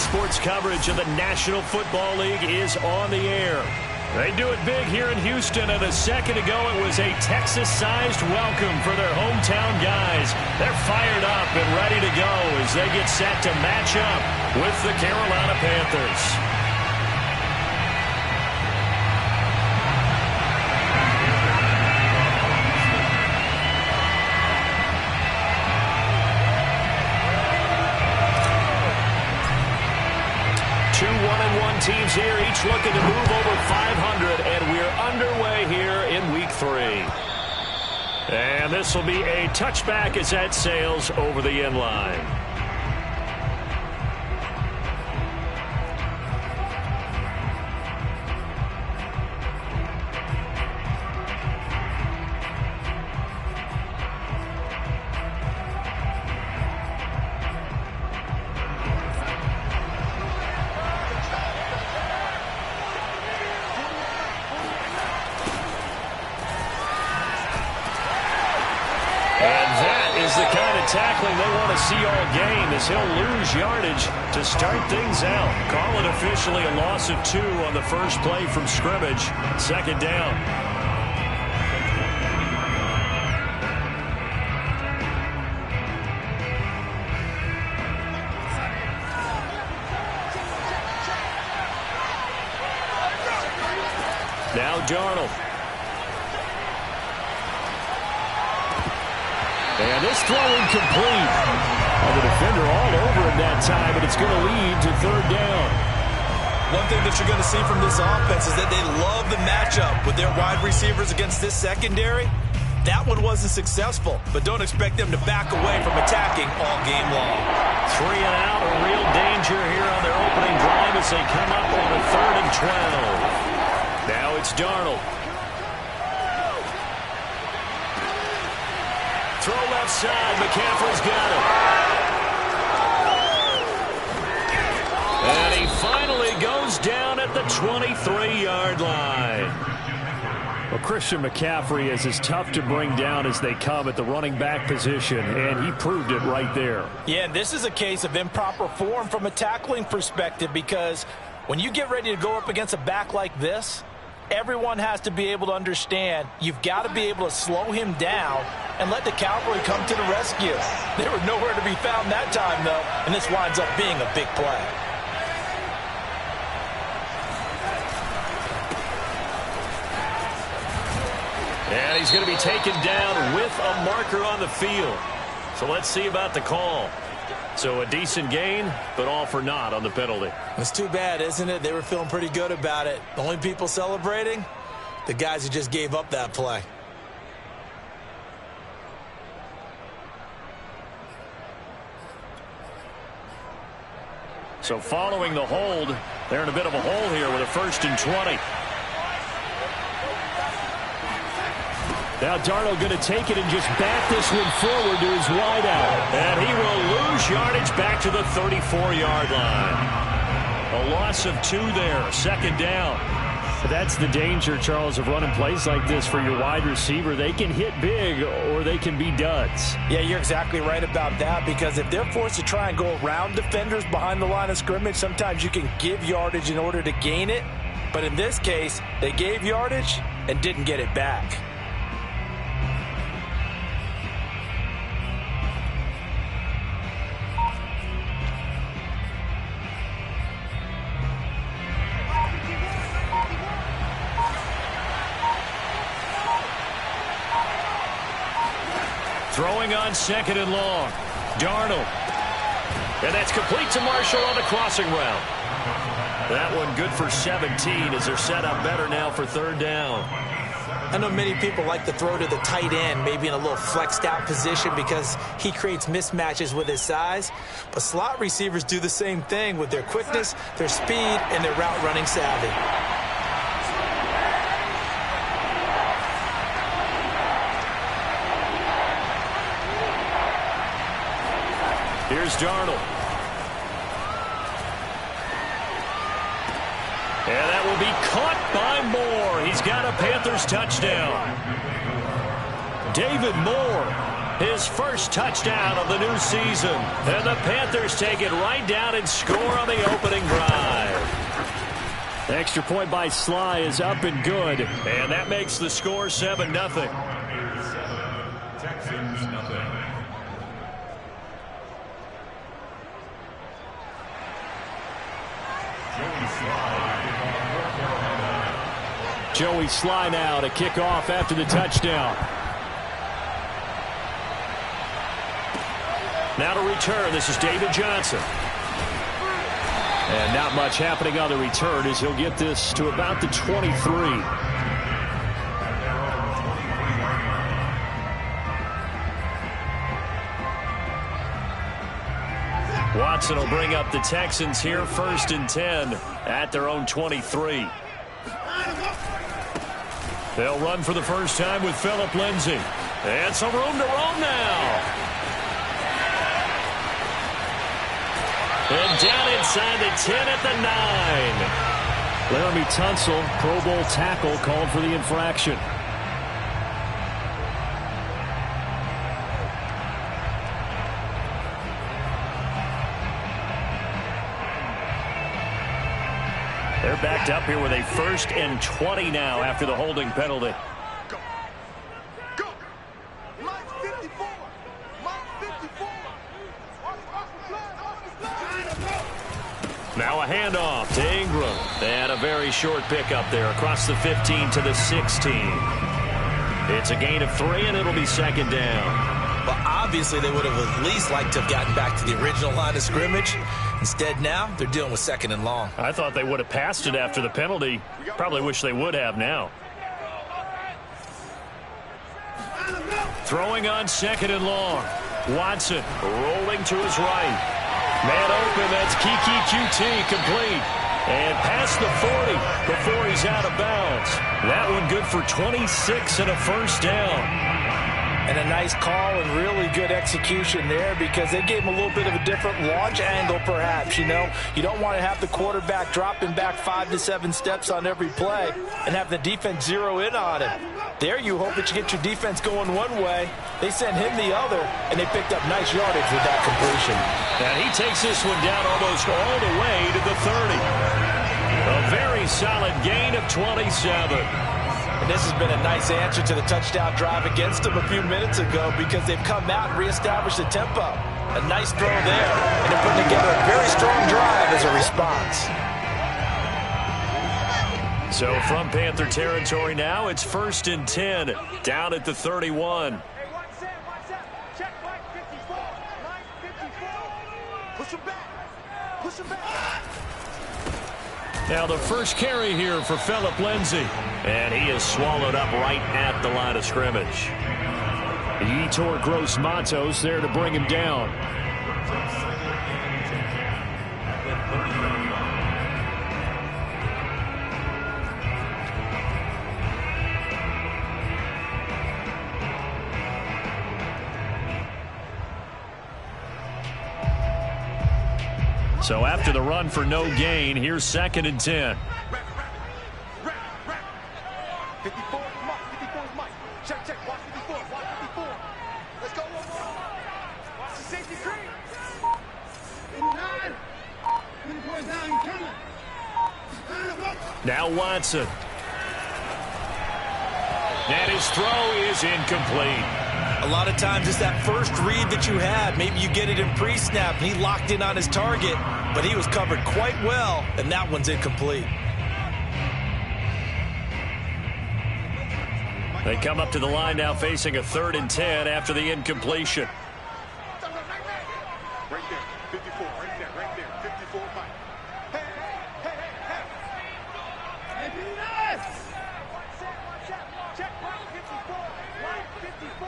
sports coverage of the National Football League is on the air. They do it big here in Houston, and a second ago it was a Texas-sized welcome for their hometown guys. They're fired up and ready to go as they get set to match up with the Carolina Panthers. Two 1-1 teams here, each looking to move over 500, and we're underway here in Week 3. And this will be a touchback as that sails over the end line. The kind of tackling they want to see all game as he'll lose yardage to start things out. Call it officially a loss of 2 on the first play from scrimmage. Second down. Now Darnold. And this throw incomplete. And the defender all over him that time, and it's going to lead to third down. One thing that you're going to see from this offense is that they love the matchup with their wide receivers against this secondary. That one wasn't successful, but don't expect them to back away from attacking all game long. 3 and out, a real danger here on their opening drive as they come up on a 3rd and 12. Now it's Darnold. Throw left side. McCaffrey's got it. And he finally goes down at the 23-yard line. Well, Christian McCaffrey is as tough to bring down as they come at the running back position, and he proved it right there. Yeah, and this is a case of improper form from a tackling perspective, because when you get ready to go up against a back like this, everyone has to be able to understand you've got to be able to slow him down and let the cavalry come to the rescue. They were nowhere to be found that time, though, and this winds up being a big play. And he's going to be taken down with a marker on the field. So let's see about the call. So a decent gain, but all for naught on the penalty. It's too bad, isn't it? They were feeling pretty good about it. The only people celebrating, the guys who just gave up that play. So following the hold, they're in a bit of a hole here with a 1st and 20. Now Darnold going to take it and just back this one forward to his wideout. And he will lose yardage back to the 34-yard line. A loss of 2 there, 2nd down. But that's the danger, Charles, of running plays like this for your wide receiver. They can hit big or they can be duds. Yeah, you're exactly right about that, because if they're forced to try and go around defenders behind the line of scrimmage, sometimes you can give yardage in order to gain it. But in this case, they gave yardage and didn't get it back. Throwing on 2nd and long. Darnold. And that's complete to Marshall on the crossing route. That one good for 17 as they're set up better now for 3rd down. I know many people like to throw to the tight end, maybe in a little flexed out position because he creates mismatches with his size. But slot receivers do the same thing with their quickness, their speed, and their route running savvy. Here's Darnold. And that will be caught by Moore. He's got a Panthers touchdown. David Moore His first touchdown of the new season. And the Panthers take it right down and score on the opening drive. Extra point by Sly is up and good. And that makes the score 7-0. Texans nothing. Joey Sly now to kick off after the touchdown. Now to return, this is David Johnson. And not much happening on the return as he'll get this to about the 23. Watson will bring up the Texans here 1st and 10 at their own 23. They'll run for the first time with Phillip Lindsay. And some room to roam now. And down inside the 10 at the 9. Laramie Tunsil, Pro Bowl tackle, called for the infraction. They're backed up here with a 1st and 20 now after the holding penalty. Go. Go. Mike 54. Mike 54. Now a handoff to Ingram. And a very short pickup there across the 15 to the 16. It's a gain of 3, and it'll be 2nd down. But obviously they would have at least liked to have gotten back to the original line of scrimmage. Instead now they're dealing with 2nd and long. I thought they would have passed it after the penalty. Probably wish they would have now. Throwing on 2nd and long. Watson rolling to his right. Man open, that's Kiki QT complete. And past the 40 before he's out of bounds. That one good for 26 and a 1st down. And a nice call and really good execution there because they gave him a little bit of a different launch angle perhaps. You know, you don't want to have the quarterback dropping back 5 to 7 steps on every play and have the defense zero in on it. There you hope that you get your defense going one way. They sent him the other, and they picked up nice yardage with that completion. And he takes this one down almost all the way to the 30. A very solid gain of 27. And this has been a nice answer to the touchdown drive against them a few minutes ago because they've come out and reestablished the tempo. A nice throw there, and they're putting together a very strong drive as a response. So from Panther territory now, it's 1st and 10, down at the 31. Check Mike 54. Mike 54. Push him back. Push him back. Now the first carry here for Phillip Lindsay. And he is swallowed up right at the line of scrimmage. Yetur Gross-Matos there to bring him down. So after the run for no gain, here's 2nd and 10. 54 is Mike. 54 is Mike. Check. Watch 54. Watch 54. Let's go. Watch the safety screen. 9. 24 down, coming. Now Watson. And his throw is incomplete. A lot of times it's that first read that you had. Maybe you get it in pre-snap, and he locked in on his target, but he was covered quite well, and that one's incomplete. They come up to the line now facing a 3rd and 10 after the incompletion. Right there. 54. Right there. 54 Mike. Hey. Check Mike 54. Mike 54.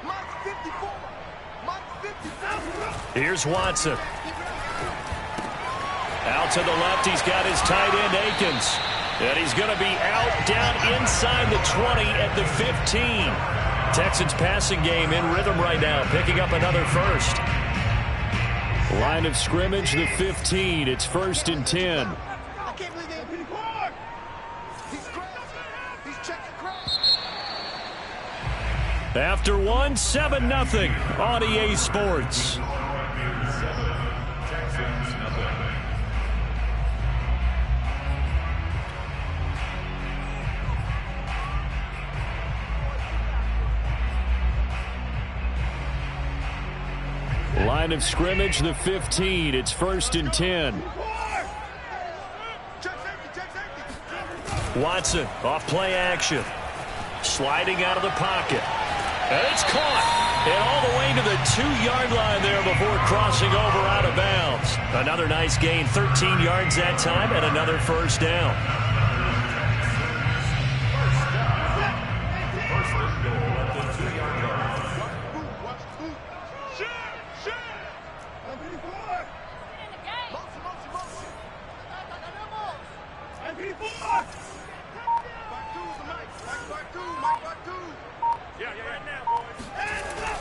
Mike 54. Mike 54. Here's Watson. Out to the left, he's got his tight end, Akins. And he's going to be out down inside the 20 at the 15. Texans passing game in rhythm right now, picking up another 1st. Line of scrimmage, the 15. It's 1st and 10. I can't believe they ain't pretty hard. He's crazy. He's checking crazy. After one, 7-0 on EA Sports. Texans, nothing. Line of scrimmage, the 15. It's 1st and 10. Watson off play action. Sliding out of the pocket. And it's caught. And all the way to the 2-yard line there before crossing over out of bounds. Another nice gain, 13 yards that time, and another first down. First and goal at the 2-yard line.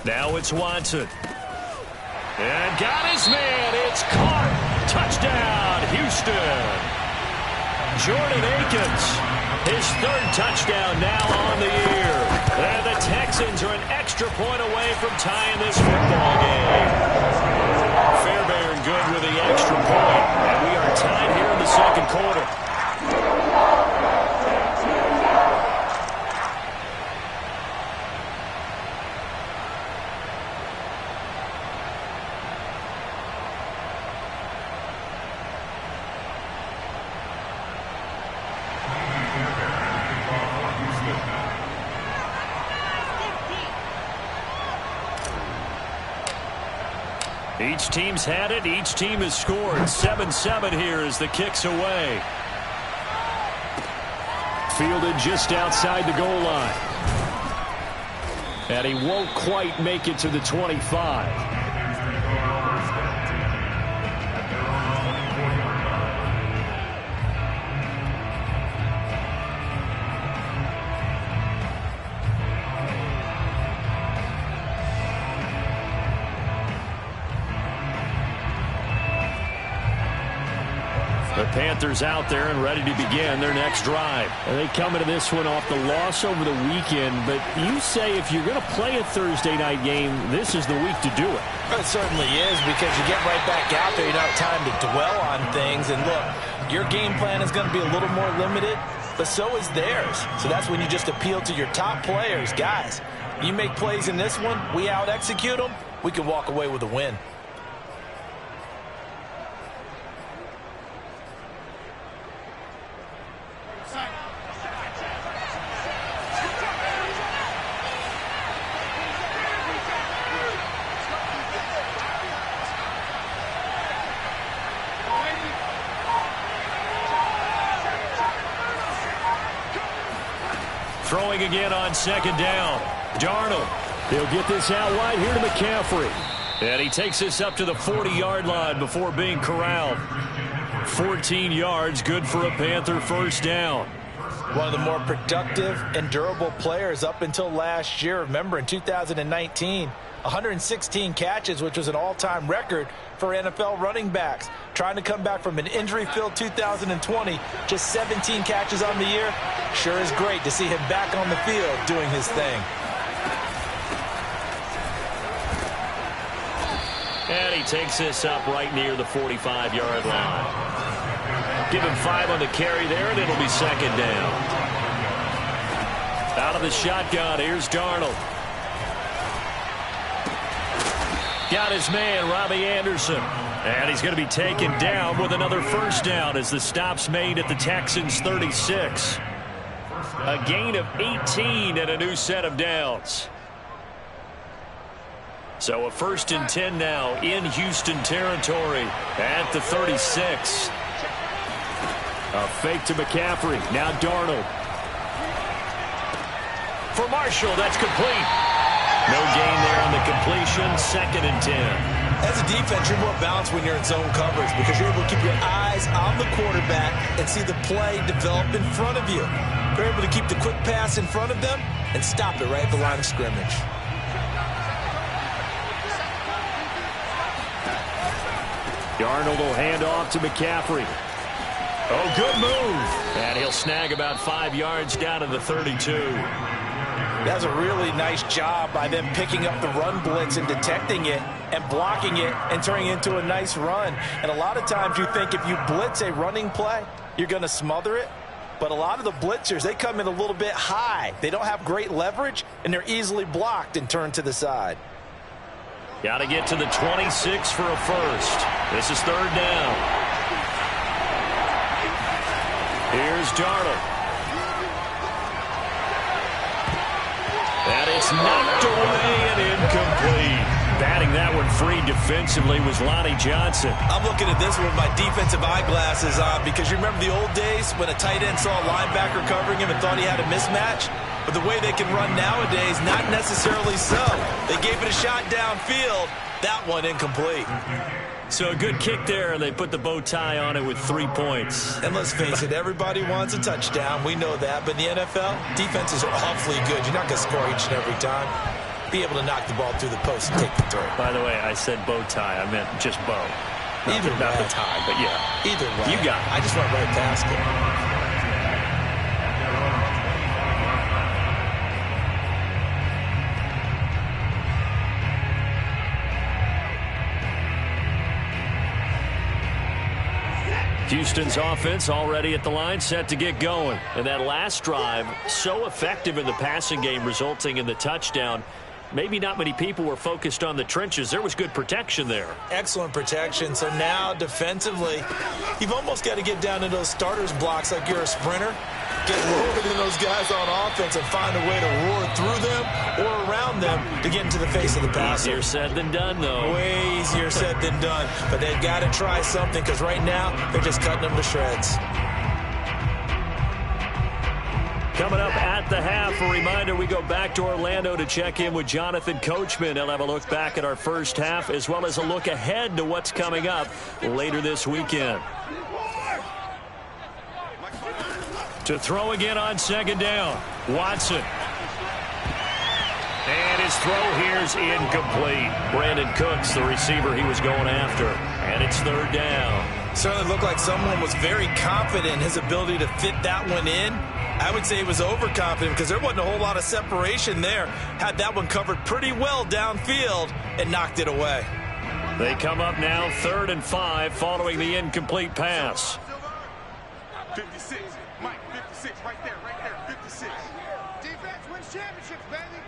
Now it's Watson. And got his man. It's caught. Touchdown, Houston. Jordan Akins, his 3rd touchdown now on the year. And the Texans are an extra point away from tying this football game. Fairbairn good with the extra point. And we are tied here in the second quarter. Each team's had it. Each team has scored. 7-7 here as the kick's away. Fielded just outside the goal line. And he won't quite make it to the 25. The Panthers out there and ready to begin their next drive. And they come into this one off the loss over the weekend, but you say if you're going to play a Thursday night game, this is the week to do it. It certainly is, because you get right back out there. You don't have time to dwell on things. And look, your game plan is going to be a little more limited, but so is theirs. So that's when you just appeal to your top players. Guys, you make plays in this one, we out-execute them, we can walk away with a win. Throwing again on 2nd down. Darnold. He'll get this out wide here to McCaffrey. And he takes this up to the 40-yard line before being corralled. 14 yards, good for a Panther first down. One of the more productive and durable players up until last year. Remember, in 2019, 116 catches, which was an all-time record for NFL running backs. Trying to come back from an injury-filled 2020, just 17 catches on the year. Sure is great to see him back on the field doing his thing. And he takes this up right near the 45-yard line. Give him 5 on the carry there, and it'll be 2nd down. Out of the shotgun, here's Darnold. Got his man, Robbie Anderson. And he's going to be taken down with another first down as the stop's made at the Texans' 36. A gain of 18 and a new set of downs. So a 1st and 10 now in Houston territory at the 36. A fake to McCaffrey. Now Darnold. For Marshall, that's complete. No gain there on the completion. 2nd and 10. As a defense, you're more balanced when you're in zone coverage because you're able to keep your eyes on the quarterback and see the play develop in front of you. You're able to keep the quick pass in front of them and stop it right at the line of scrimmage. Darnold will hand off to McCaffrey. Oh, good move. And he'll snag about 5 yards down to the 32. That's a really nice job by them picking up the run blitz and detecting it and blocking it and turning it into a nice run. And a lot of times you think if you blitz a running play, you're going to smother it. But a lot of the blitzers, they come in a little bit high. They don't have great leverage, and they're easily blocked and turned to the side. Got to get to the 26 for a first. This is third down. Here's Darnold. And it's knocked away and incomplete. Batting that one free defensively was Lonnie Johnson. I'm looking at this one with my defensive eyeglasses on because you remember the old days when a tight end saw a linebacker covering him and thought he had a mismatch? But the way they can run nowadays, not necessarily so. They gave it a shot downfield. That one incomplete. So a good kick there, and they put the bow tie on it with 3 points. And let's face it, everybody wants a touchdown. We know that. But in the NFL, defenses are awfully good. You're not going to score each and every time. Be able to knock the ball through the post and take the throw. By the way, I said bow tie. I meant just bow. Not the tie, but yeah. Either way. You got it. I just went right past it. Houston's offense already at the line, set to get going. And that last drive, so effective in the passing game, resulting in the touchdown. Maybe not many people were focused on the trenches. There was good protection there. Excellent protection. So now defensively, you've almost got to get down to those starters blocks like you're a sprinter. Get lower than those guys on offense and find a way to roar through them or around them to get into the face of the passer. Easier said than done, though. Way easier said than done. But they've got to try something because right now they're just cutting them to shreds. Coming up at the half, a reminder, we go back to Orlando to check in with Jonathan Coachman. He'll have a look back at our first half as well as a look ahead to what's coming up later this weekend. To throw again on second down, Watson. And his throw here's incomplete. Brandon Cooks, the receiver he was going after. And it's third down. Certainly looked like someone was very confident in his ability to fit that one in. I would say he was overconfident because there wasn't a whole lot of separation there. Had that one covered pretty well downfield and knocked it away. They come up now 3rd and 5 following the incomplete pass. 56. Mike, 56. Right there. 56. Defense wins championships, baby.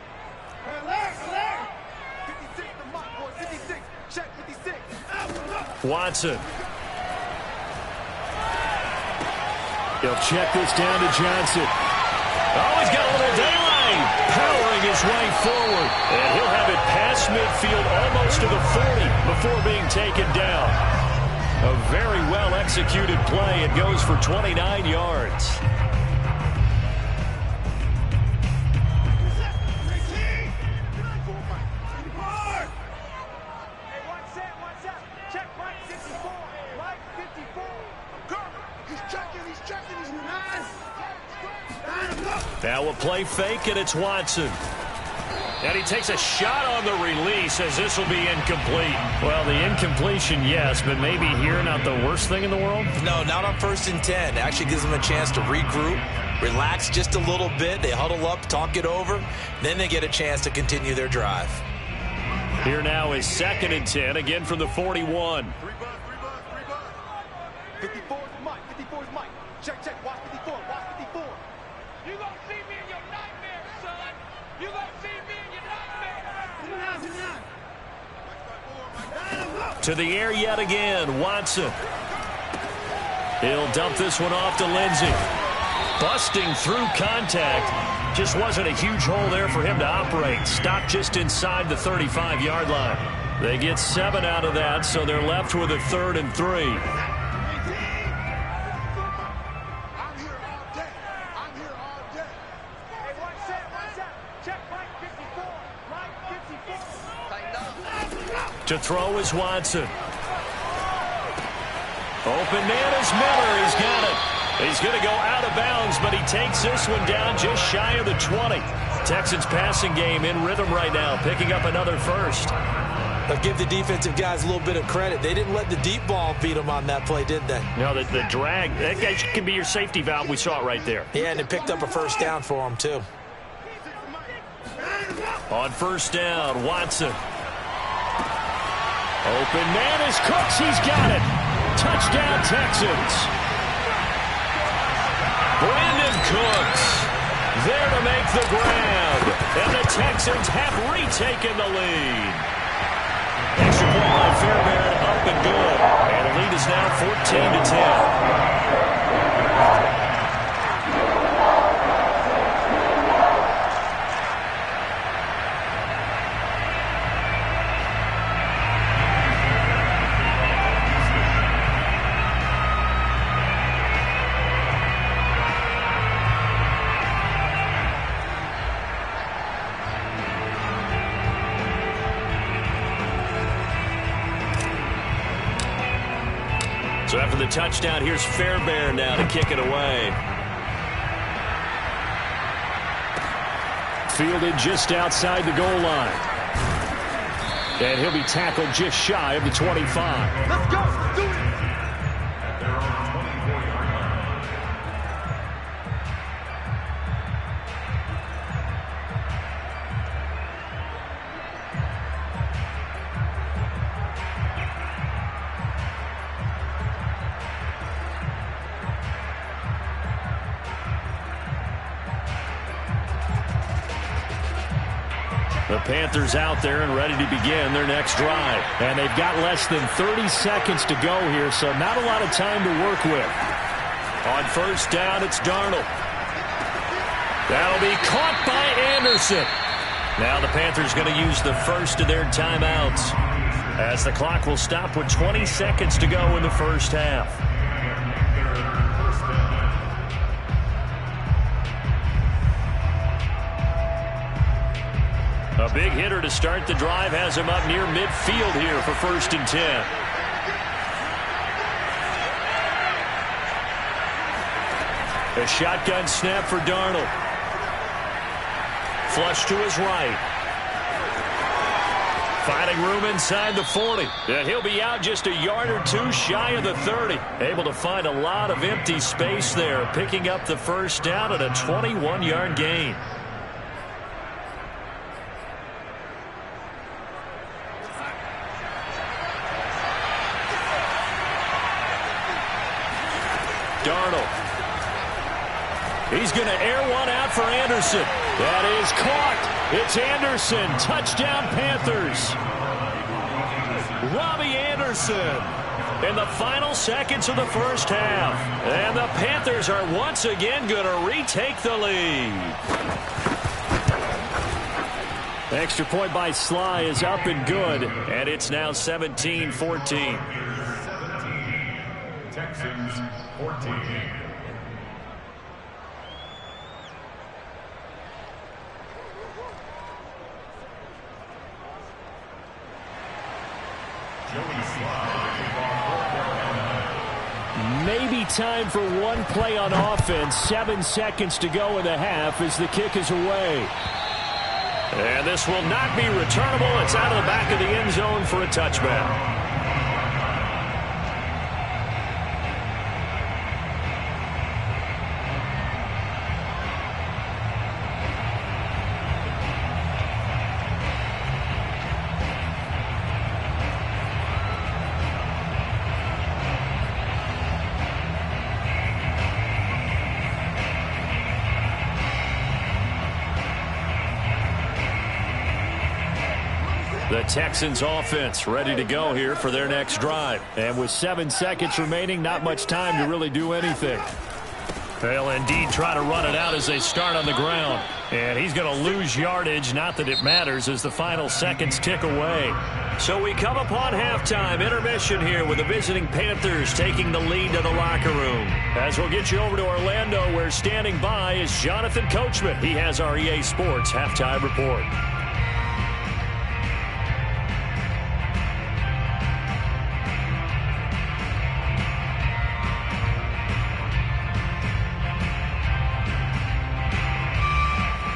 56 to Mike, boy. 56. Check 56. Watson. He'll check this down to Johnson. Oh, he's got a little daylight. Powering his way forward. And he'll have it past midfield almost to the 40 before being taken down. A very well-executed play. It goes for 29 yards. Now a play fake, and it's Watson. And he takes a shot on the release as this will be incomplete. Well, the incompletion, yes, but maybe here not the worst thing in the world? No, not on 1st and 10. Actually gives them a chance to regroup, relax just a little bit. They huddle up, talk it over. Then they get a chance to continue their drive. Here now is 2nd and 10, again from the 41. 54 is Mike. 54 is Mike. Check. Watch 54. Watch 54. You gonna see me in your nightmare, son. You gonna see me in your nightmare. To the air yet again, Watson. He'll dump this one off to Lindsey. Busting through contact. Just wasn't a huge hole there for him to operate. Stopped just inside the 35-yard line. They get 7 out of that, so they're left with a 3rd and 3. To throw is Watson. Open man is Miller. He's got it. He's going to go out of bounds, but he takes this one down just shy of the 20. Texans passing game in rhythm right now, picking up another first. They'll give the defensive guys a little bit of credit. They didn't let the deep ball beat them on that play, did they? No, the drag, that can be your safety valve. We saw it right there. Yeah, and it picked up a first down for them, too. On first down, Watson. Open man is Cooks. He's got it. Touchdown, Texans. Brandon Cooks there to make the grab. And the Texans have retaken the lead. Extra point by Fairbairn, up and good. And the lead is now 14-10. So after the touchdown, here's Fairbairn now to kick it away. Fielded just outside the goal line. And he'll be tackled just shy of the 25. Let's go. Let's do it. At their own 24-yard line. The Panthers out there and ready to begin their next drive. And they've got less than 30 seconds to go here, so not a lot of time to work with. On first down, it's Darnold. That'll be caught by Anderson. Now the Panthers going to use the first of their timeouts, as the clock will stop with 20 seconds to go in the first half. A big hitter to start the drive has him up near midfield here for 1st and 10. A shotgun snap for Darnold. Flush to his right. Finding room inside the 40. And he'll be out just a yard or two shy of the 30. Able to find a lot of empty space there, picking up the first down at a 21-yard gain. Darnold. He's going to air one out for Anderson. That is caught. It's Anderson. Touchdown, Panthers. Robbie Anderson in the final seconds of the first half. And the Panthers are once again going to retake the lead. Extra point by Sly is up and good. And it's now 17-14. Texans 14. Maybe time for one play on offense. 7 seconds to go in the half as the kick is away. And this will not be returnable. It's out of the back of the end zone for a touchback. The Texans offense ready to go here for their next drive. And with 7 seconds remaining, not much time to really do anything. They'll indeed try to run it out as they start on the ground. And he's going to lose yardage, not that it matters, as the final seconds tick away. So we come upon halftime intermission here with the visiting Panthers taking the lead to the locker room. As we'll get you over to Orlando, where standing by is Jonathan Coachman. He has our EA Sports halftime report.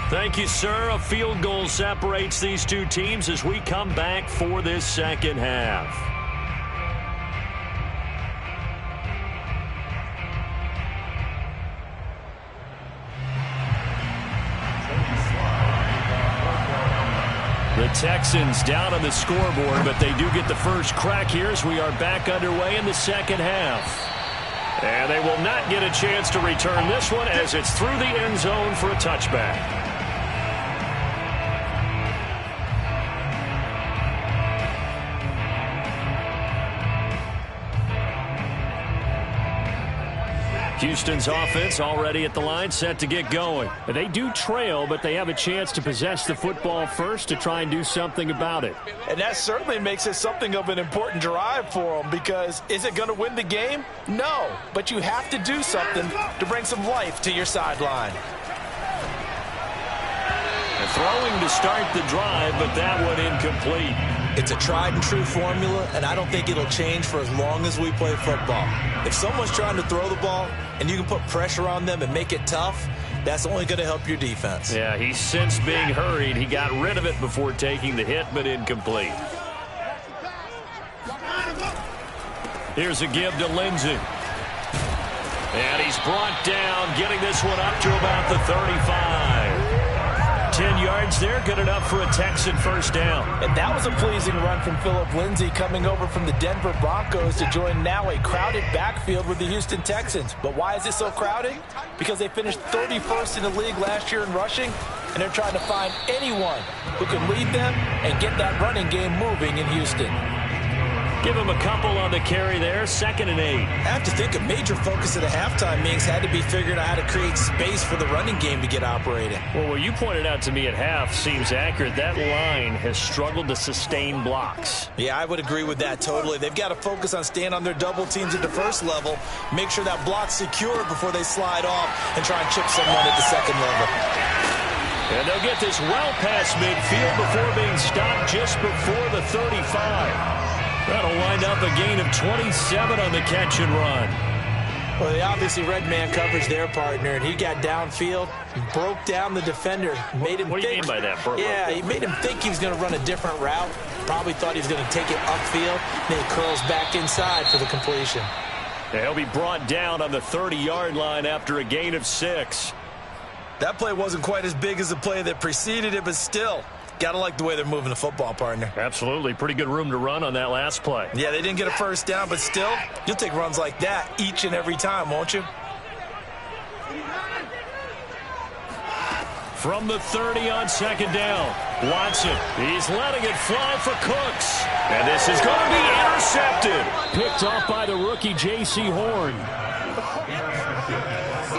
Thank you, sir. A field goal separates these two teams as we come back for this second half. Texans down on the scoreboard, but they do get the first crack here as we are back underway in the second half. And they will not get a chance to return this one as it's through the end zone for a touchback. Houston's offense already at the line, set to get going. They do trail, but they have a chance to possess the football first to try and do something about it. And that certainly makes it something of an important drive for them, because is it going to win the game? No, but you have to do something to bring some life to your sideline. And throwing to start the drive, but that one incomplete. It's a tried and true formula, and I don't think it'll change for as long as we play football. If someone's trying to throw the ball and you can put pressure on them and make it tough, that's only going to help your defense. Yeah, he's since being hurried. He got rid of it before taking the hit, but incomplete. Here's a give to Lindsey. And he's brought down, getting this one up to about the 35. 10 yards there, good enough for a Texan first down. And that was a pleasing run from Phillip Lindsay, coming over from the Denver Broncos to join now a crowded backfield with the Houston Texans. But why is it so crowded? Because they finished 31st in the league last year in rushing, and they're trying to find anyone who can lead them and get that running game moving in Houston. Give him a couple on the carry there, 2nd and 8. I have to think a major focus of the halftime meetings had to be figuring out how to create space for the running game to get operating. Well, what you pointed out to me at half seems accurate. That line has struggled to sustain blocks. Yeah, I would agree with that totally. They've got to focus on staying on their double teams at the first level, make sure that block's secure before they slide off and try and chip someone at the second level. And they'll get this well past midfield before being stopped just before the 35. That'll wind up a gain of 27 on the catch and run. Well, they obviously read man coverage their partner, and he got downfield, broke down the defender, made him What do you mean by that, Burt? Yeah, he made him think he was going to run a different route. Probably thought he was going to take it upfield. Then he curls back inside for the completion. He'll be brought down on the 30-yard line after a gain of 6. That play wasn't quite as big as the play that preceded it, but still, gotta like the way they're moving the football, partner. Absolutely. Pretty good room to run on that last play. Yeah, they didn't get a first down, but still, you'll take runs like that each and every time, won't you? From the 30 on 2nd down, Watson, he's letting it fly for Cooks. And this is going to be intercepted. Picked off by the rookie J.C. Horn.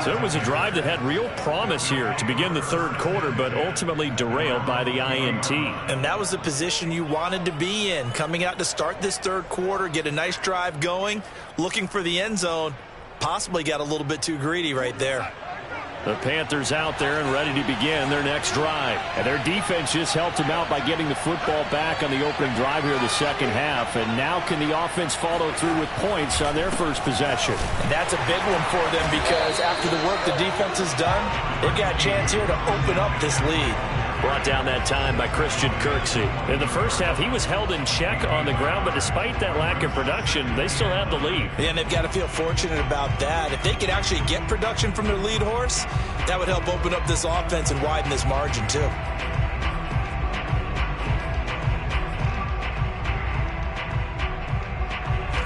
So it was a drive that had real promise here to begin the third quarter, but ultimately derailed by the INT. And that was the position you wanted to be in, coming out to start this third quarter, get a nice drive going, looking for the end zone. Possibly got a little bit too greedy right there. The Panthers out there and ready to begin their next drive. And their defense just helped them out by getting the football back on the opening drive here in the second half. And now can the offense follow through with points on their first possession? And that's a big one for them, because after the work the defense has done, they've got a chance here to open up this lead. Brought down that time by Christian Kirksey. In the first half, he was held in check on the ground, but despite that lack of production, they still have the lead. And they've got to feel fortunate about that. If they could actually get production from their lead horse, that would help open up this offense and widen this margin too.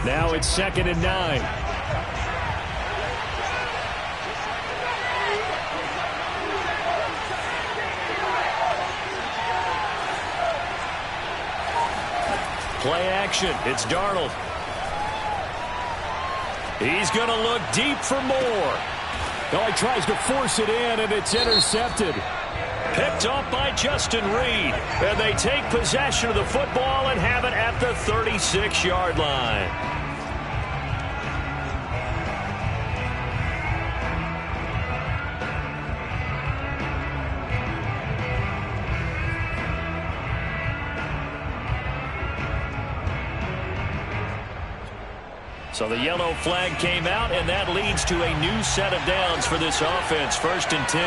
Now it's 2nd and 9. Play action. It's Darnold. He's going to look deep for more. Oh, he tries to force it in, and it's intercepted. Picked off by Justin Reed. And they take possession of the football and have it at the 36-yard line. So the yellow flag came out, and that leads to a new set of downs for this offense. 1st and 10.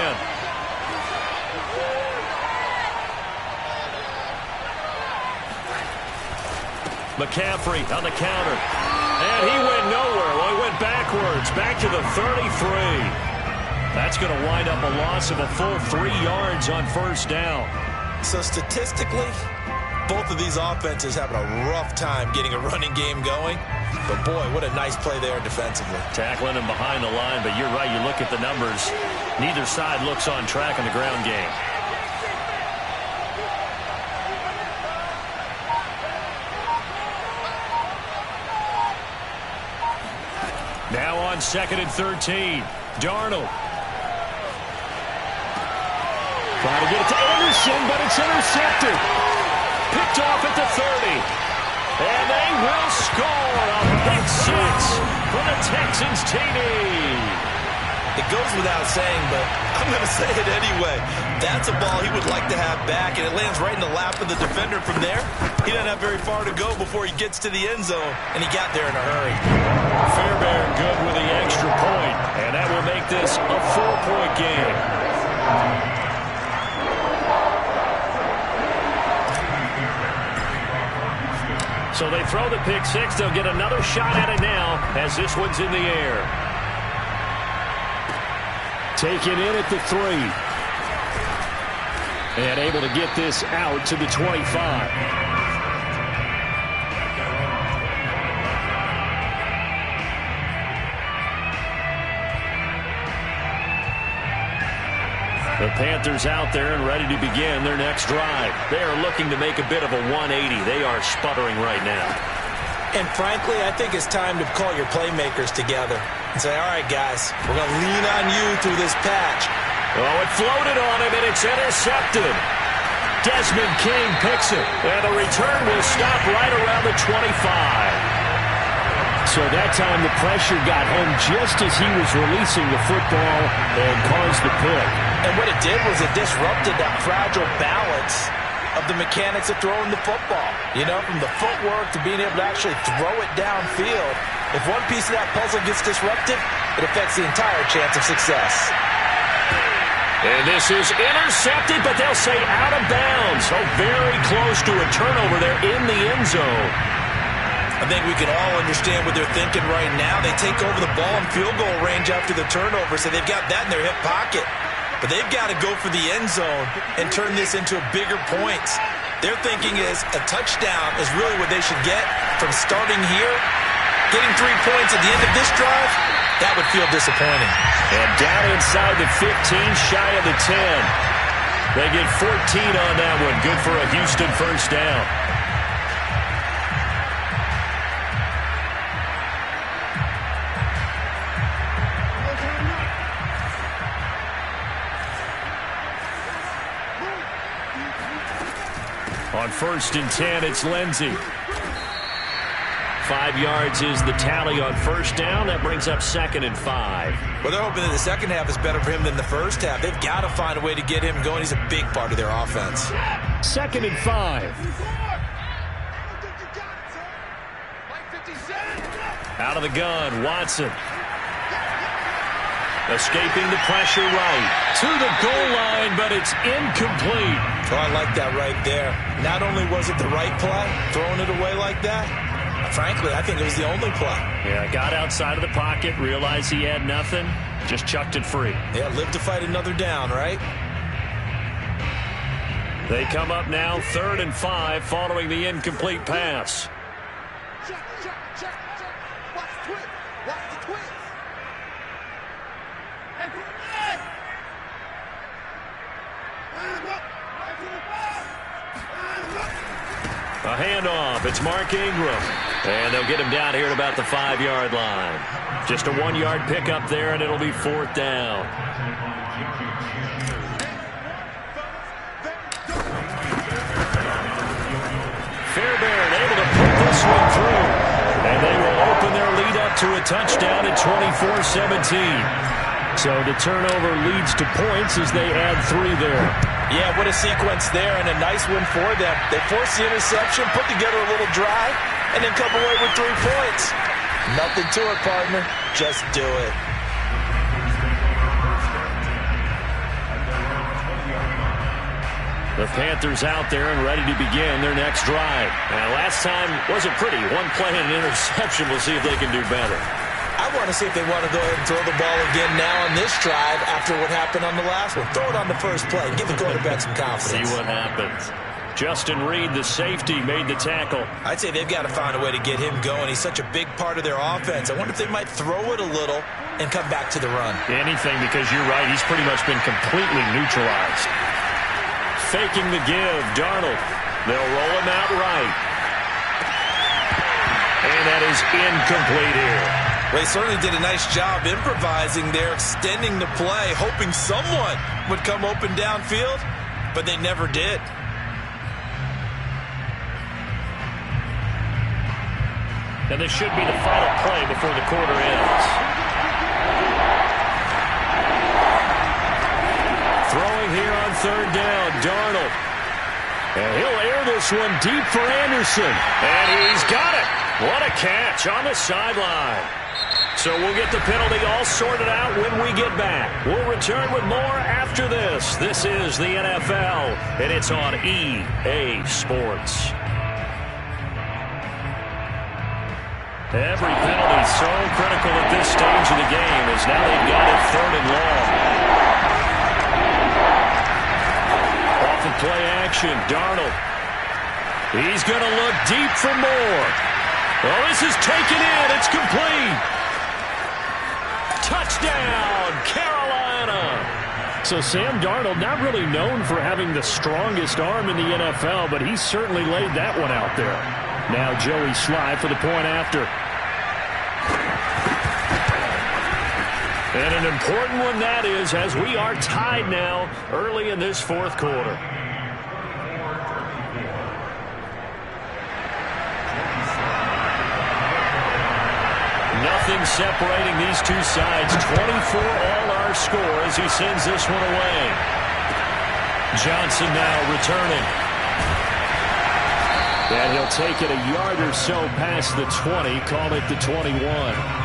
McCaffrey on the counter. And he went nowhere. Well, he went backwards, back to the 33. That's going to wind up a loss of a full 3 yards on 1st down. So statistically, Both of these offenses having a rough time getting a running game going. But, boy, what a nice play there defensively. Tackling him behind the line, but you're right. You look at the numbers. Neither side looks on track in the ground game. Now on 2nd and 13. Darnold. Trying to get it to Anderson, but it's intercepted. Picked off at the 30. And they will score a pick six for the Texans TD. It goes without saying, but I'm going to say it anyway. That's a ball he would like to have back, and it lands right in the lap of the defender from there. He doesn't have very far to go before he gets to the end zone, and he got there in a hurry. Fairbairn good with the extra point, and that will make this a 4-point game. So they throw the pick six. They'll get another shot at it now as this one's in the air. Taken in at the 3. And able to get this out to the 25. The Panthers out there and ready to begin their next drive. They are looking to make a bit of a 180. They are sputtering right now. And frankly, I think it's time to call your playmakers together and say, all right, guys, we're going to lean on you through this patch. Oh, it floated on him, and it's intercepted. Desmond King picks it, and the return will stop right around the 25. So that time the pressure got home just as he was releasing the football and caused the pick. And what it did was it disrupted that fragile balance of the mechanics of throwing the football. You know, from the footwork to being able to actually throw it downfield. If one piece of that puzzle gets disrupted, it affects the entire chance of success. And this is intercepted, but they'll say out of bounds. So very close to a turnover there in the end zone. I think we can all understand what they're thinking right now. They take over the ball in field goal range after the turnover, so they've got that in their hip pocket. But they've got to go for the end zone and turn this into bigger points. Their thinking is a touchdown is really what they should get from starting here. Getting 3 points at the end of this drive, that would feel disappointing. And down inside the 15, shy of the 10. They get 14 on that one. Good for a Houston first down. On 1st and 10, it's Lindsey. 5 yards is the tally on first down. That brings up 2nd and 5. Well, they're hoping that the second half is better for him than the first half. They've got to find a way to get him going. He's a big part of their offense. 2nd and 5. Out of the gun, Watson. Escaping the pressure right to the goal line, but it's incomplete. Oh, I like that right there. Not only was it the right play, throwing it away like that, frankly, I think it was the only play. Yeah, got outside of the pocket, realized he had nothing, just chucked it free. Yeah, live to fight another down, right? They come up now 3rd and 5 following the incomplete pass. Check. Watch the twist. Watch the twist. A handoff. It's Mark Ingram. And they'll get him down here at about the 5-yard line. Just a 1-yard pickup there, and it'll be 4th down. Fairbairn able to put this one through. And they will open their lead up to a touchdown at 24-17. So the turnover leads to points as they add 3 there. Yeah, what a sequence there, and a nice one for them. They forced the interception, put together a little drive, and then come away with 3 points. Nothing to it, partner. Just do it. The Panthers out there and ready to begin their next drive. Now, last time wasn't pretty. 1 play and an interception. We'll see if they can do better. I want to see if they want to go ahead and throw the ball again now on this drive after what happened on the last one. Throw it on the first play. Give the quarterback some confidence. See what happens. Justin Reed, the safety, made the tackle. I'd say they've got to find a way to get him going. He's such a big part of their offense. I wonder if they might throw it a little and come back to the run. Anything, because you're right. He's pretty much been completely neutralized. Faking the give, Darnold. They'll roll him out right. And that is incomplete here. Well, he certainly did a nice job improvising there, extending the play, hoping someone would come open downfield, but they never did. And this should be the final play before the quarter ends. Throwing here on third down, Darnold. And he'll air this one deep for Anderson. And he's got it. What a catch on the sideline. So we'll get the penalty all sorted out when we get back. We'll return with more after this. This is the NFL, and it's on EA Sports. Every penalty so critical at this stage of the game as now they've got it third and long. Off of play action, Darnold. He's going to look deep for more. Oh, this is taken in. It's complete. Touchdown, Carolina. So Sam Darnold, not really known for having the strongest arm in the NFL, but he certainly laid that one out there. Now Joey Sly for the point after. And an important one that is, as we are tied now early in this fourth quarter. Nothing separating these two sides. 24 all our score as he sends this one away. Johnson now returning. And he'll take it a yard or so past the 20, call it the 21.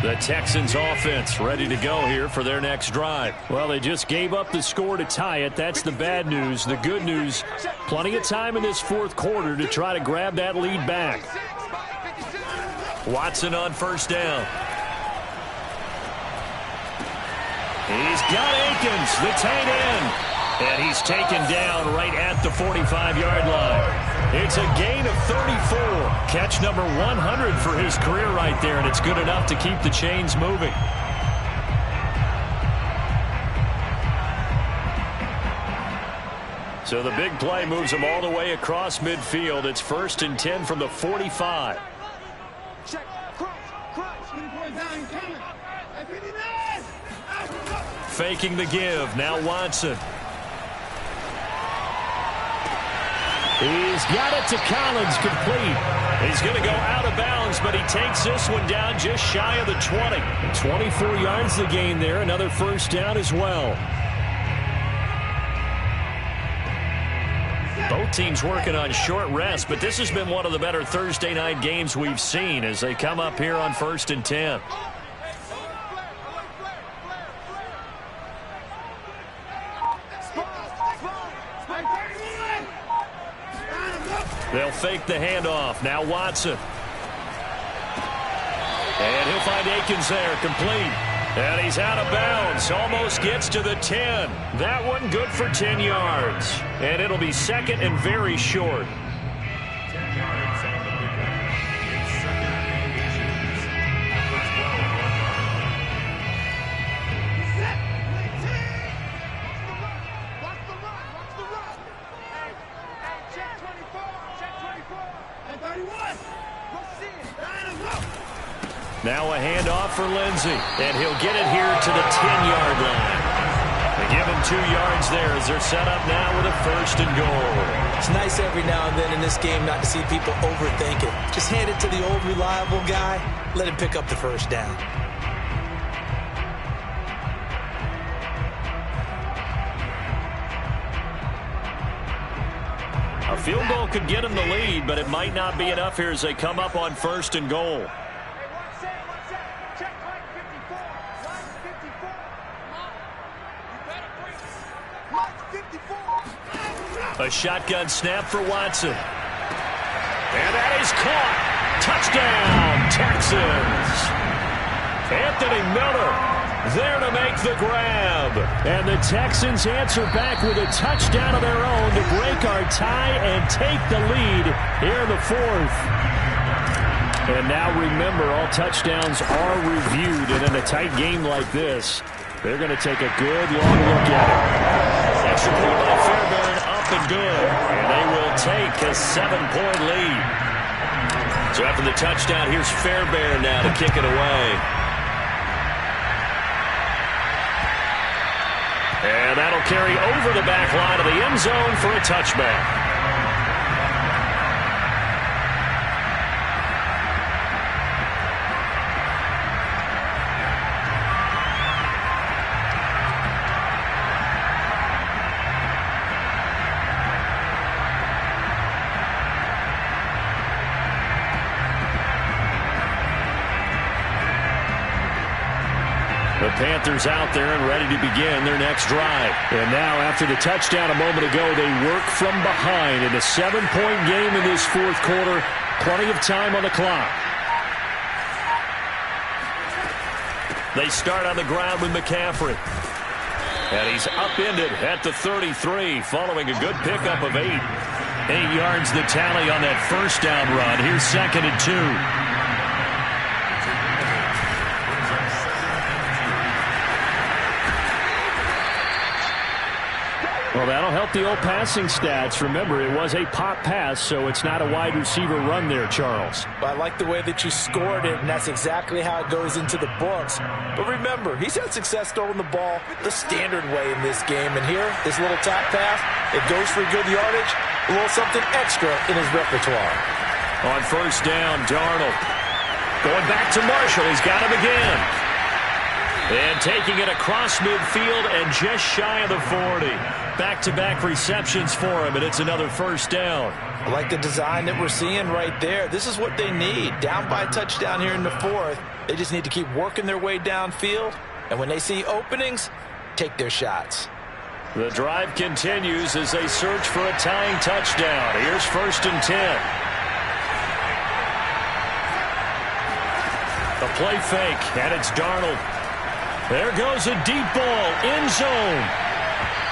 The Texans offense ready to go here for their next drive. Well, they just gave up the score to tie it. That's the bad news. The good news, plenty of time in this fourth quarter to try to grab that lead back. Watson on first down. He's got Akins, the tight end. And he's taken down right at the 45-yard line. It's a gain of 34. Catch number 100 for his career right there, and it's good enough to keep the chains moving. So the big play moves him all the way across midfield. It's 1st and 10 from the 45. Check, cross. Faking the give. Now Watson. He's got it to Collins, complete. He's going to go out of bounds, but he takes this one down just shy of the 20. 24 yards to gain there, another first down as well. Both teams working on short rest, but this has been one of the better Thursday night games we've seen as they come up here on 1st and 10. They'll fake the handoff. Now Watson. And he'll find Akins there, complete. And he's out of bounds. Almost gets to the 10. That one good for 10 yards. And it'll be second and very short. 10 yards on the pickup. It's second and 8. Number 12. Watch the run. Hey, check 24. Hey, 31. Now a handoff for Lindsey, and he'll get it here to the 10-yard line. They give him 2 yards there as they're set up now with a 1st and goal. It's nice every now and then in this game not to see people overthink it. Just hand it to the old reliable guy, let him pick up the first down. A field goal could get him the lead, but it might not be enough here as they come up on 1st and goal. A shotgun snap for Watson. And that is caught. Touchdown, Texans. Anthony Miller there to make the grab. And the Texans answer back with a touchdown of their own to break our tie and take the lead here in the fourth. And now remember, all touchdowns are reviewed. And in a tight game like this, they're going to take a good long look at it. Extra point by Fairbairn, up and good. And they will take a 7-point lead. So after the touchdown, here's Fairbairn now to kick it away. And that'll carry over the back line of the end zone for a touchback. The Panthers out there and ready to begin their next drive. And now, after the touchdown a moment ago, they work from behind in a 7-point game in this fourth quarter. Plenty of time on the clock. They start on the ground with McCaffrey. And he's upended at the 33, following a good pickup of 8. 8 yards the tally on that first down run. Here's 2nd and 2. Well, that'll help the old passing stats. Remember, it was a pop pass, so it's not a wide receiver run there, Charles. I like the way that you scored it, and that's exactly how it goes into the books. But remember, he's had success throwing the ball the standard way in this game. And here, this little top pass, it goes for good yardage, a little something extra in his repertoire. On first down, Darnold. Going back to Marshall. He's got him again. And taking it across midfield and just shy of the 40. Back-to-back receptions for him, and it's another first down. I like the design that we're seeing right there. This is what they need. Down by a touchdown here in the fourth. They just need to keep working their way downfield. And when they see openings, take their shots. The drive continues as they search for a tying touchdown. Here's 1st and 10. The play fake, and it's Darnold. There goes a deep ball, end zone.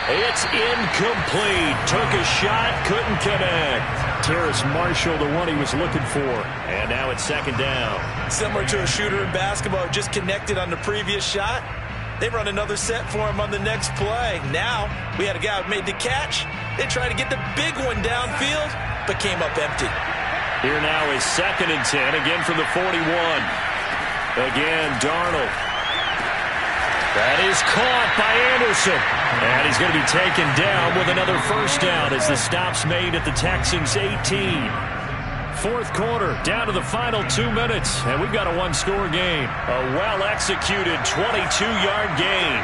It's incomplete. Took a shot, couldn't connect. Terrace Marshall, the one he was looking for. And now it's 2nd down. Similar to a shooter in basketball, just connected on the previous shot. They run another set for him on the next play. Now, we had a guy who made the catch. They tried to get the big one downfield, but came up empty. Here now is 2nd and 10, again from the 41. Again, Darnold. That is caught by Anderson. And he's going to be taken down with another first down as the stop's made at the Texans' 18. Fourth quarter, down to the final 2 minutes, and we've got a one-score game. A well-executed 22-yard gain.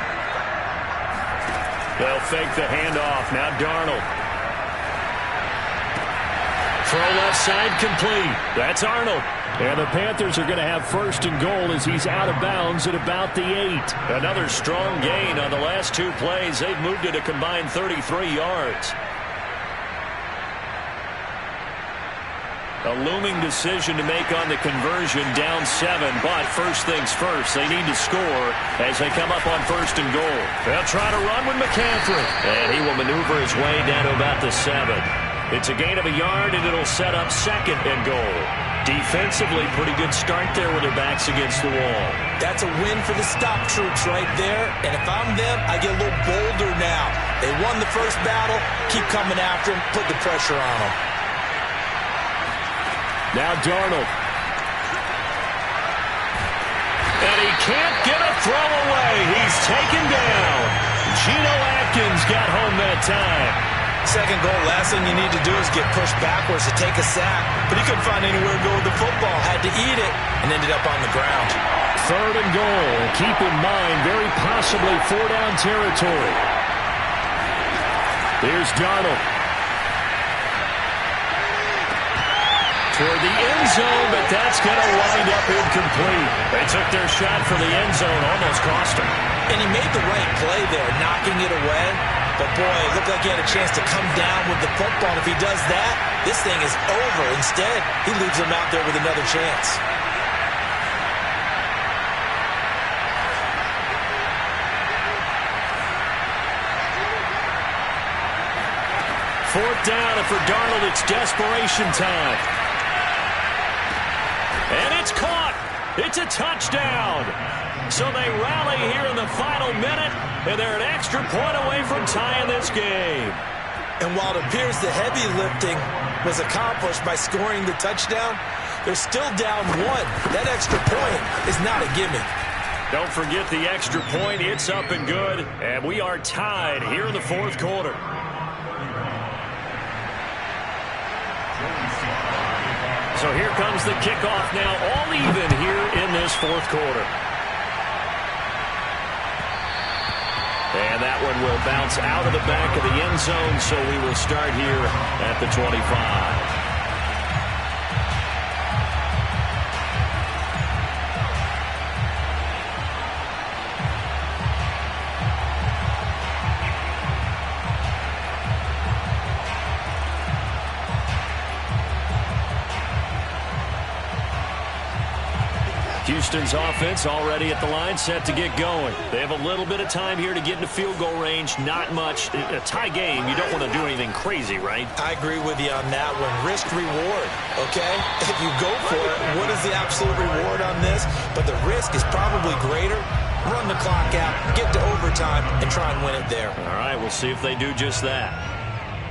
They'll fake the handoff. Now Darnold. Throw left side complete. That's Arnold. And the Panthers are going to have 1st and goal as he's out of bounds at about the 8. Another strong gain on the last 2 plays. They've moved it a combined 33 yards. A looming decision to make on the conversion, down 7. But first things first, they need to score as they come up on 1st and goal. They'll try to run with McCaffrey. And he will maneuver his way down to about the 7. It's a gain of a yard, and it'll set up 2nd and goal. Defensively, pretty good start there with their backs against the wall. That's a win for the stop troops right there. And if I'm them, I get a little bolder now. They won the first battle. Keep coming after them. Put the pressure on them. Now Darnold. And he can't get a throw away. He's taken down. Geno Atkins got home that time. Second goal, last thing you need to do is get pushed backwards to take a sack. But he couldn't find anywhere to go with the football. Had to eat it and ended up on the ground. 3rd and goal. Keep in mind, very possibly 4-down territory. Here's Darnold. Toward the end zone, but that's going to wind up incomplete. They took their shot for the end zone, almost cost him. And he made the right play there, knocking it away. But, boy, it looked like he had a chance to come down with the football. And if he does that, this thing is over. Instead, he leaves him out there with another chance. 4th down, and for Darnold, it's desperation time. And it's caught. It's a touchdown. So they rally here in the final minute, and they're an extra point away from tying this game. And while it appears the heavy lifting was accomplished by scoring the touchdown, they're still down 1. That extra point is not a gimme. Don't forget the extra point. It's up and good, and we are tied here in the 4th quarter. So here comes the kickoff now, all even here in this 4th quarter. And that one will bounce out of the back of the end zone, so we will start here at the 25. Houston's offense already at the line, set to get going. They have a little bit of time here to get into field goal range. Not much. A tie game, you don't want to do anything crazy, right? I agree with you on that one. Risk reward, okay? If you go for it, what is the absolute reward on this? But the risk is probably greater. Run the clock out, get to overtime, and try and win it there. All right, we'll see if they do just that.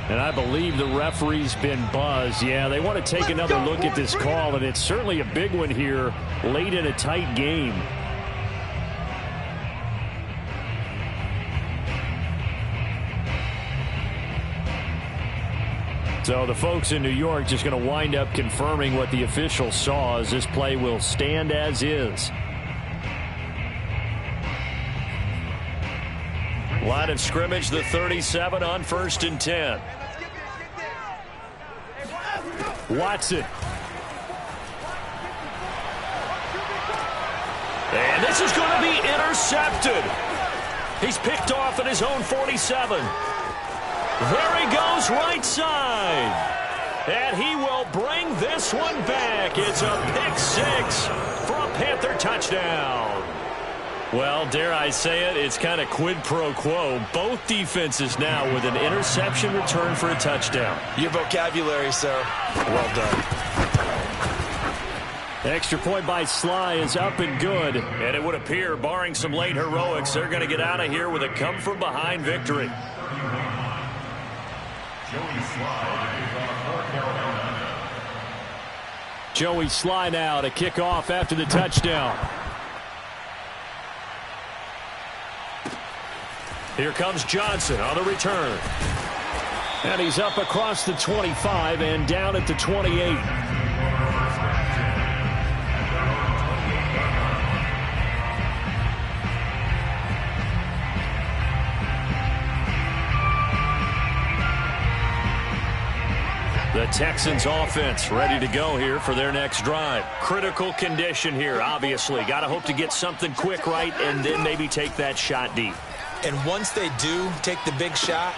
And I believe the referee's been buzzed. Yeah, they want to take another look at this call, and it's certainly a big one here late in a tight game. So the folks in New York just going to wind up confirming what the officials saw, as this play will stand as is. Line of scrimmage, the 37 on 1st and 10. Watson. And this is going to be intercepted. He's picked off at his own 47. There he goes, right side. And he will bring this one back. It's a pick 6 for a Panther touchdown. Well, dare I say it, it's kind of quid pro quo. Both defenses now with an interception return for a touchdown. Your vocabulary, sir. Well done. Extra point by Sly is up and good. And it would appear, barring some late heroics, they're going to get out of here with a come-from-behind victory. Joey Sly now to kick off after the touchdown. Here comes Johnson on the return. And he's up across the 25 and down at the 28. The Texans offense ready to go here for their next drive. Critical condition here, obviously. Got to hope to get something quick right and then maybe take that shot deep. And once they do take the big shot,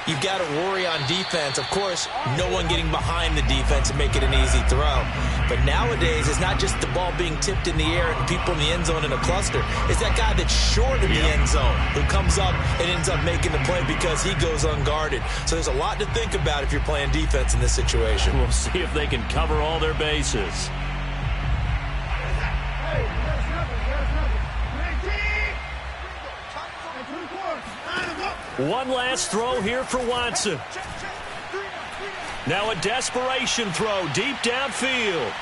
you've got to worry on defense. Of course, no one getting behind the defense and make it an easy throw. But nowadays, it's not just the ball being tipped in the air and people in the end zone in a cluster. It's that guy that's short in the end zone who comes up and ends up making the play because he goes unguarded. So there's a lot to think about if you're playing defense in this situation. We'll see if they can cover all their bases. One last throw here for Watson. Now a desperation throw deep downfield.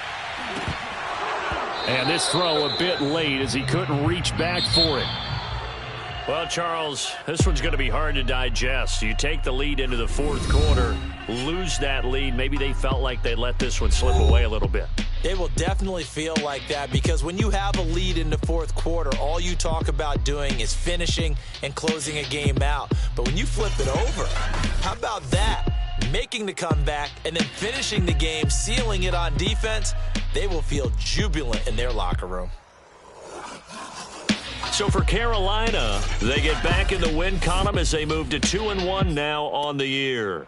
And this throw a bit late as he couldn't reach back for it. Well, Charles, this one's going to be hard to digest. You take the lead into the 4th quarter, lose that lead. Maybe they felt like they let this one slip away a little bit. It will definitely feel like that because when you have a lead in the 4th quarter, all you talk about doing is finishing and closing a game out. But when you flip it over, how about that? Making the comeback and then finishing the game, sealing it on defense, they will feel jubilant in their locker room. So for Carolina, they get back in the win column as they move to 2-1 now on the year.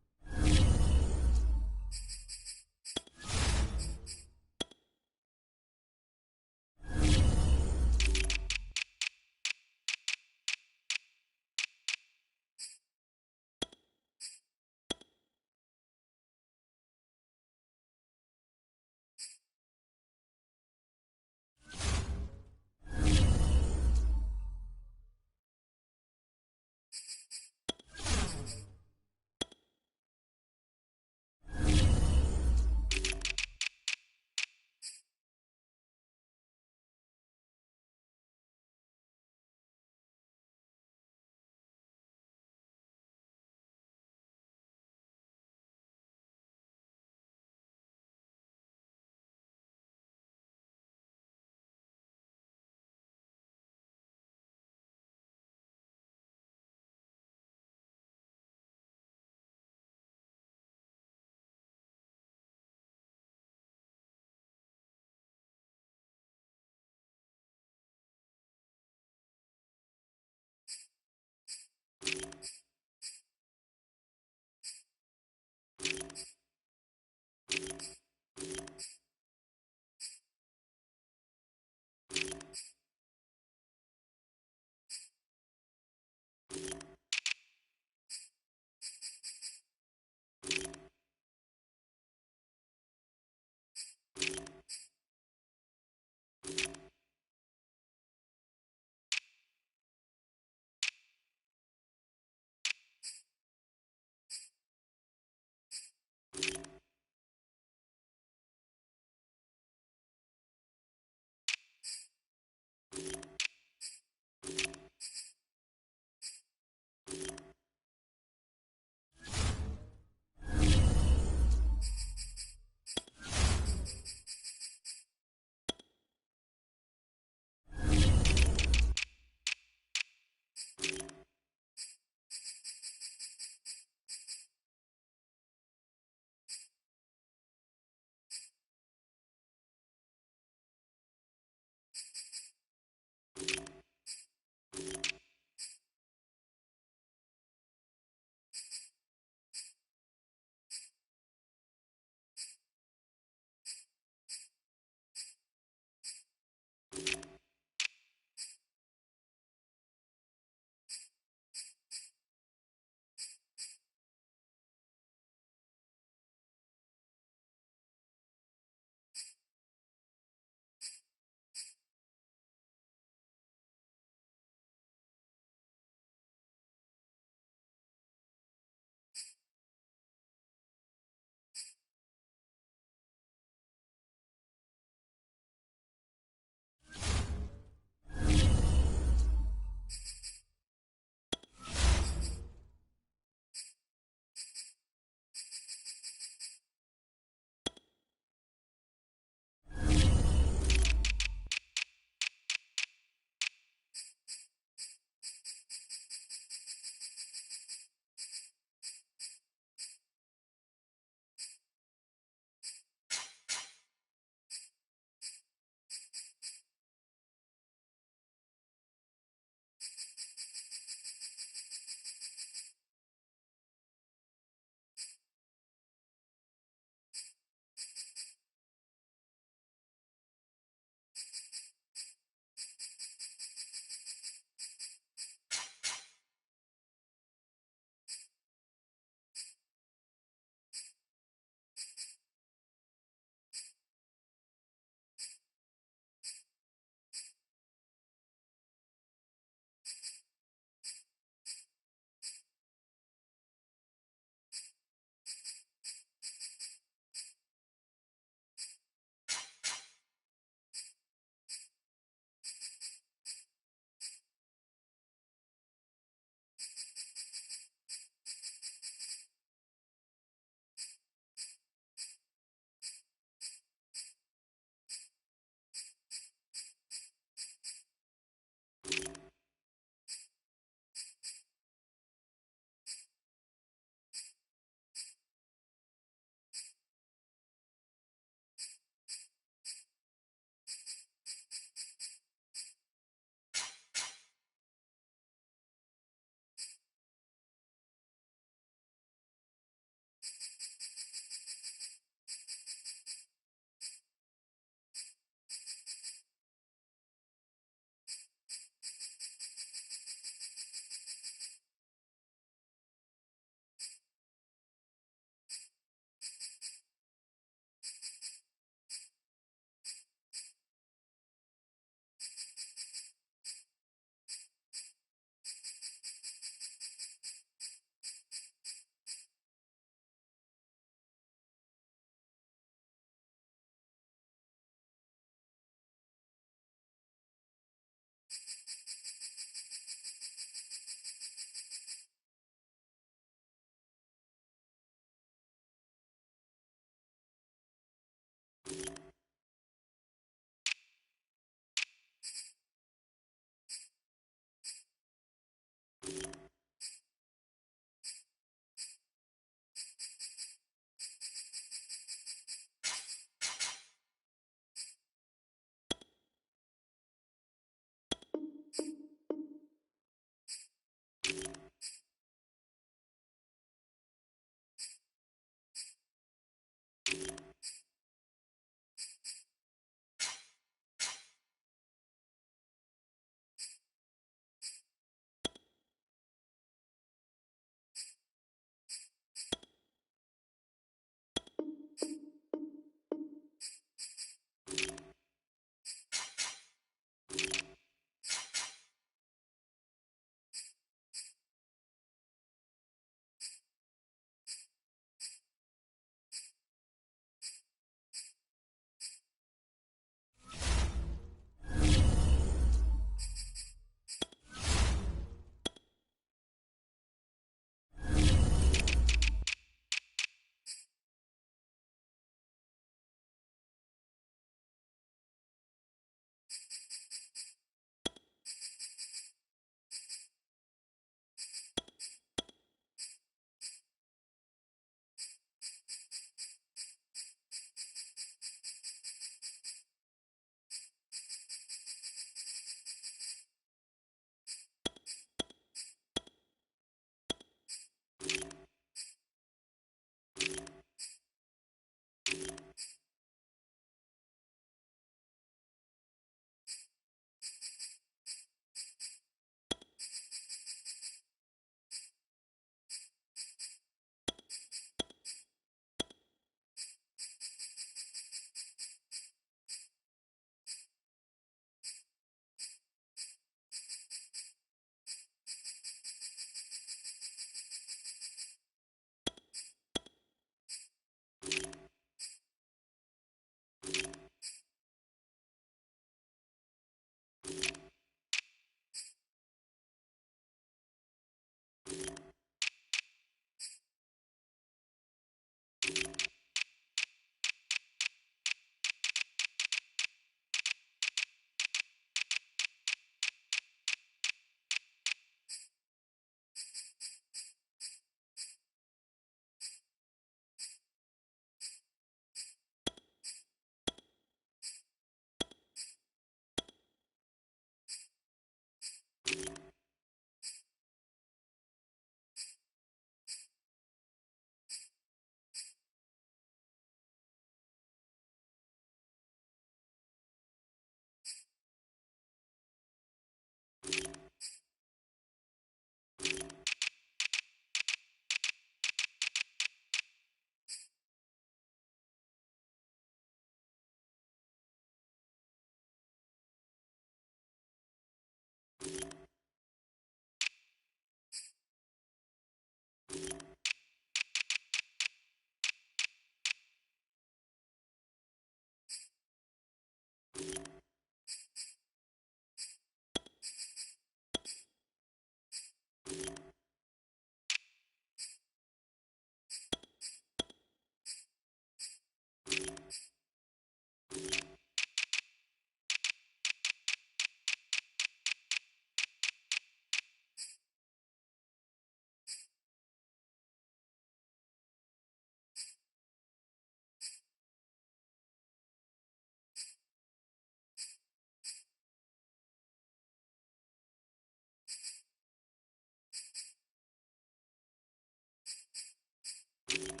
You